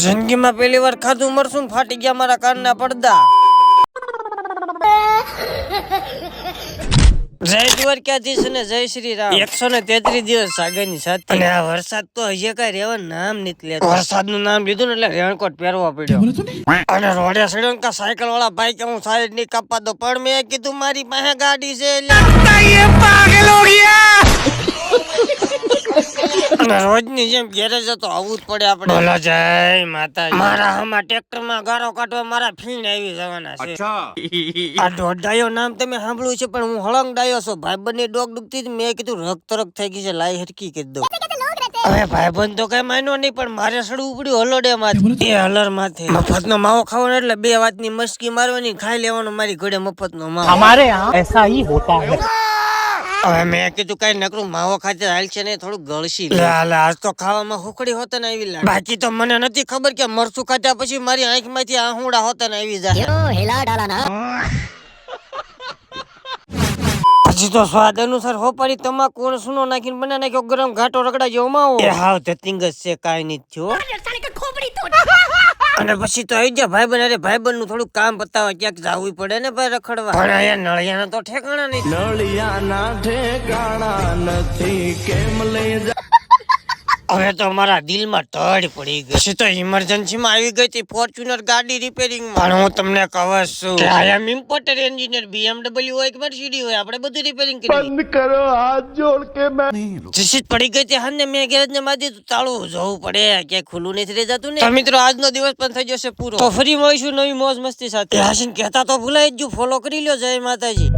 જિંદગીમાં પહેલી વાર ખાધું મરસું ફાટી ગયા મારા કાનના પડદા. જય દ્વારકાધીશ અને જય શ્રી રામ. 133 દિવસ સાગરની સાથે અને આ વરસાદ તો હજી કઈ રહેવાનું નામ નથી લેતો. વરસાદનું નામ લીધું ને એટલે રેનકોટ પહેરવા પડ્યો. અને રોડે સડ્યો કે સાયકલ વાળા ભાઈ કે હું સાઈડ ની કાપવા દો, પણ મેં કીધું મારી પાસે ગાડી છે અને રોજની જેમ ઘેરે જતો આવવું જ પડે આપણે. બોલો જય માતાજી. મારા આમાં ટ્રેક્ટર માં ગારો કાઢવા મારા ફીણ આવી જવાના છે. આ દોડાયો નામ તમે સાંભળ્યું છે, પણ હું હળંગ ડાયો છું. ભાઈબંધ ની ડોક દુખતી મેં કીધું રગ તરગ થઈ ગઈ છે, લાઈ હરકી કરી દો. હવે ભાઈબંધ તો કઈ માન્યો નહીં, પણ મારે સડવું પડ્યું હલોડે માથે. એ હલર માથે મફત નો માવો ખાવાનો એટલે બે વાતની મસ્કી મારવાની, ખાઈ લેવાનો મારી ઘોડે મફત નો માવો. हमारे यहाँ ऐसा ही होता है. હવે મેં કીધું કઈ નકરું માવો ખાતે હાલ છે ને થોડું ગળશી લે. આજ તો ખાવામાં હુકડી હોતા ને આવી લાગે. બાકી તો મને નથી ખબર કે મરચું ખાધા પછી મારી આંખ માંથી આહુડા હોતા ને આવી જાય. પછી તો સ્વાદ અનુસાર હોપારી તમાકુ અને સૂનો નાખીને બના નાખ્યો ગરમ ઘાટો રગડા જેવો માવો. એ હાવ ધતિંગ જ છે, કાઈ નહીં થયો. અને પછી તો આવી ગયા ભાઈબંધ. અરે ભાઈબંધ નું થોડું કામ બતાવવા ક્યાંક જવું પડે ને ભાઈ રખડવા. પણ અહીંયા નળિયાના તો ઠેકાણા નહીં. નળિયાના ઠેકાણા નથી કેમ લઈ જા. હવે તો મારા દિલમાં ટડ પડી ગઈ. પછી તો ઇમરજન્સી માં આવી ગઈ હતી ફોર્ચ્યુનર ગાડી રિપેરિંગ માં. પણ હું તમને કહું છું કે આઈ એમ ઇમ્પોર્ટર એન્જિનિયર. BMW હોય કે મર્સિડીઝ હોય, આપણે બધું રિપેરિંગ કરી. બંધ કરો હાથ જોડ કે મેં જીસીત પડી ગઈ હતી હને મેં ગેરેજ ને મારી દીધું તાળું. જવું પડે ક્યાંય ખુલ્લું નથી રહી જતું ને. તો મિત્રો આજનો દિવસ પણ થઈ જશે પૂરો. તો ફરી મળીશું નવી મોજ મસ્તી સાથે. હાસીન કહેતા તો ભૂલાઈ જ. ફોલો કરી લ્યો. જય માતાજી.